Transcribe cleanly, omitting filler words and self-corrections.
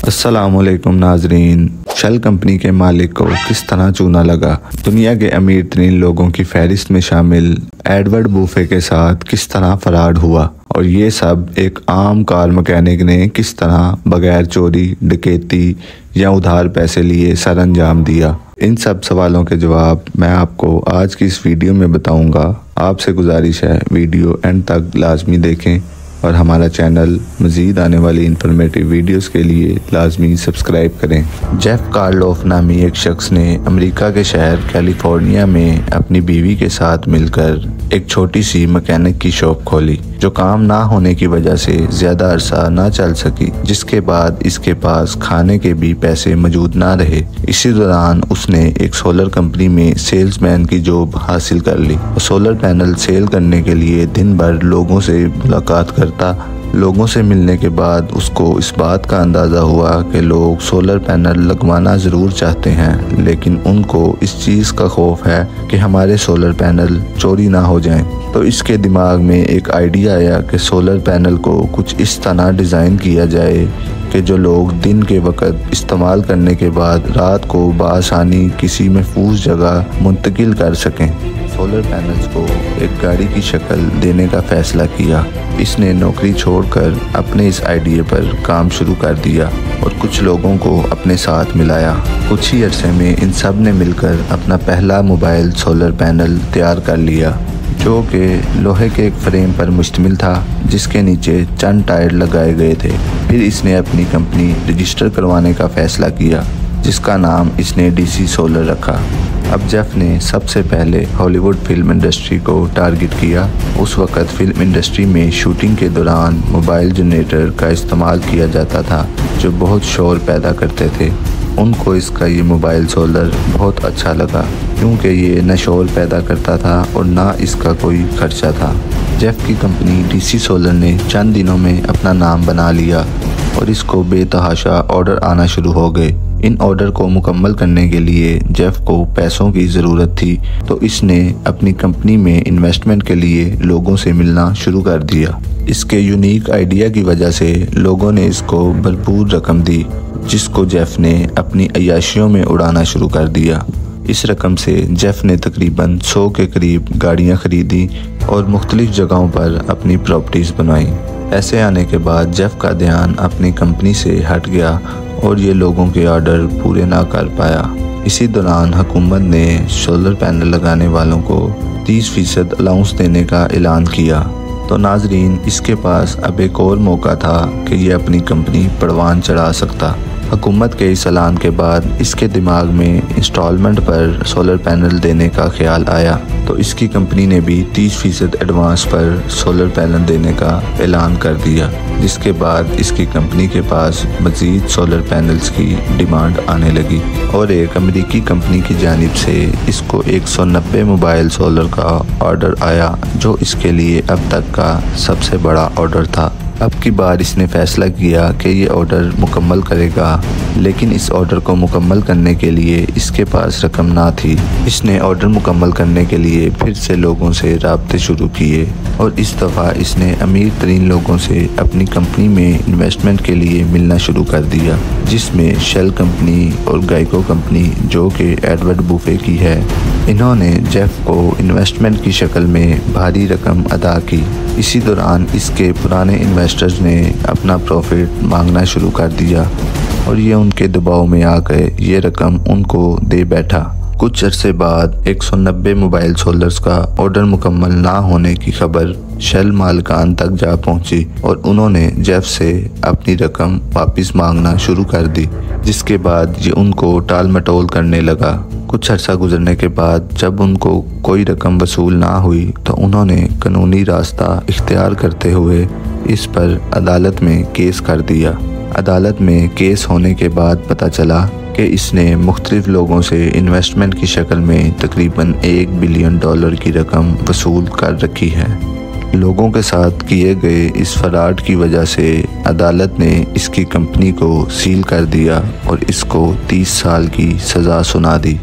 अस्सलामुअलैकुम नाजरीन। Shell company के मालिक को किस तरह चूना लगा। दुनिया के अमीर तरीन लोगों की फहरिस्त में शामिल एडवर्ड बुफे के साथ किस तरह फराड हुआ और ये सब एक आम कार मैकेनिक ने किस तरह बगैर चोरी, डकैती या उधार पैसे लिए सर अंजाम दिया। इन सब सवालों के जवाब मैं आपको आज की इस वीडियो में बताऊंगा। आपसे गुजारिश है वीडियो एंड तक लाजमी देखें और हमारा चैनल मज़ीद आने वाली इंफॉर्मेटिव वीडियोस के लिए लाजमी सब्सक्राइब करें। जेफ कार्लोफ नामी एक शख्स ने अमेरिका के शहर कैलिफोर्निया में अपनी बीवी के साथ मिलकर एक छोटी सी मैकेनिक की शॉप खोली, जो काम ना होने की वजह से ज़्यादा अरसा ना चल सकी, जिसके बाद इसके पास खाने के भी पैसे मौजूद ना रहे। इसी दौरान उसने एक सोलर कंपनी में सेल्समैन की जॉब हासिल कर ली। सोलर पैनल सेल करने के लिए दिन भर लोगों से मुलाकात करता। लोगों से मिलने के बाद उसको इस बात का अंदाज़ा हुआ कि लोग सोलर पैनल लगवाना ज़रूर चाहते हैं, लेकिन उनको इस चीज़ का खौफ है कि हमारे सोलर पैनल चोरी ना हो जाएं। तो इसके दिमाग में एक आइडिया आया कि सोलर पैनल को कुछ इस तरह डिज़ाइन किया जाए कि जो लोग दिन के वक्त इस्तेमाल करने के बाद रात को बआसानी किसी महफूज जगह मुंतकिल कर सकें। सोलर पैनल्स को एक गाड़ी की शक्ल देने का फैसला किया। इसने नौकरी छोड़कर अपने इस आइडिया पर काम शुरू कर दिया और कुछ लोगों को अपने साथ मिलाया। कुछ ही अरसे में इन सब ने मिलकर अपना पहला मोबाइल सोलर पैनल तैयार कर लिया, जो कि लोहे के एक फ्रेम पर मुश्तमिल था, जिसके नीचे चंद टायर लगाए गए थे। फिर इसने अपनी कंपनी रजिस्टर करवाने का फैसला किया, जिसका नाम इसने डीसी सोलर रखा। अब जेफ ने सबसे पहले हॉलीवुड फिल्म इंडस्ट्री को टारगेट किया। उस वक़्त फिल्म इंडस्ट्री में शूटिंग के दौरान मोबाइल जनरेटर का इस्तेमाल किया जाता था, जो बहुत शोर पैदा करते थे। उनको इसका ये मोबाइल सोलर बहुत अच्छा लगा, क्योंकि ये न शोर पैदा करता था और ना इसका कोई खर्चा था। जेफ की कंपनी डीसी सोलर ने चंद दिनों में अपना नाम बना लिया और इसको बेतहाशा ऑर्डर आना शुरू हो गए। इन ऑर्डर को मुकम्मल करने के लिए जेफ को पैसों की ज़रूरत थी, तो इसने अपनी कंपनी में इन्वेस्टमेंट के लिए लोगों से मिलना शुरू कर दिया। इसके यूनिक आइडिया की वजह से लोगों ने इसको भरपूर रकम दी, जिसको जेफ ने अपनी अय्याशियों में उड़ाना शुरू कर दिया। इस रकम से जेफ ने तकरीबन 100 के करीब गाड़ियाँ खरीदी और मुख्तलिफ जगहों पर अपनी प्रॉपर्टीज़ बनवाई। ऐसे आने के बाद जेफ का ध्यान अपनी कंपनी से हट गया और ये लोगों के ऑर्डर पूरे ना कर पाया। इसी दौरान हुकूमत ने सोलर पैनल लगाने वालों को 30% अलाउंस देने का ऐलान किया। तो नाजरीन, इसके पास अब एक और मौका था कि ये अपनी कंपनी परवान चढ़ा सकता। हुकूमत के इस ऐलान के बाद इसके दिमाग में इंस्टॉलमेंट पर सोलर पैनल देने का ख्याल आया, तो इसकी कंपनी ने भी 30% एडवांस पर सोलर पैनल देने का ऐलान कर दिया, जिसके बाद इसकी कंपनी के पास मज़ीद सोलर पैनल्स की डिमांड आने लगी और एक अमेरिकी कंपनी की जानिब से इसको 190 मोबाइल सोलर का ऑर्डर आया, जो इसके लिए अब तक का सबसे बड़ा ऑर्डर था। अब की बार इसने फ़ैसला किया कि ये ऑर्डर मुकम्मल करेगा, लेकिन इस ऑर्डर को मुकम्मल करने के लिए इसके पास रकम ना थी। इसने ऑर्डर मुकम्मल करने के लिए फिर से लोगों से राब्ते शुरू किए और इस दफ़ा इसने अमीर तरीन लोगों से अपनी कंपनी में इन्वेस्टमेंट के लिए मिलना शुरू कर दिया, जिसमें शेल कंपनी और गाइको कंपनी, जो कि एडवर्ड बुफे की है। इन्होंने जेफ को इन्वेस्टमेंट की शक्ल में भारी रकम अदा की। इसी दौरान इसके पुराने इन्वेस्टर्स ने अपना प्रॉफिट मांगना शुरू कर दिया और ये उनके दबाव में आ गए। ये रकम उनको दे बैठा। कुछ अरसे बाद 190 मोबाइल सोलर्स का ऑर्डर मुकम्मल ना होने की खबर शेल मालिकान तक जा पहुंची और उन्होंने जेफ से अपनी रकम वापस मांगना शुरू कर दी, जिसके बाद ये उनको टाल मटोल करने लगा। कुछ अर्सा गुजरने के बाद जब उनको कोई रकम वसूल ना हुई, तो उन्होंने कानूनी रास्ता इख्तियार करते हुए इस पर अदालत में केस कर दिया। अदालत में केस होने के बाद पता चला कि इसने मुख्तलिफ लोगों से इन्वेस्टमेंट की शक्ल में तकरीबन $1 बिलियन की रकम वसूल कर रखी है। लोगों के साथ किए गए इस फराड की वजह से अदालत ने इसकी कंपनी को सील कर दिया और इसको 30 साल की सज़ा सुना दी।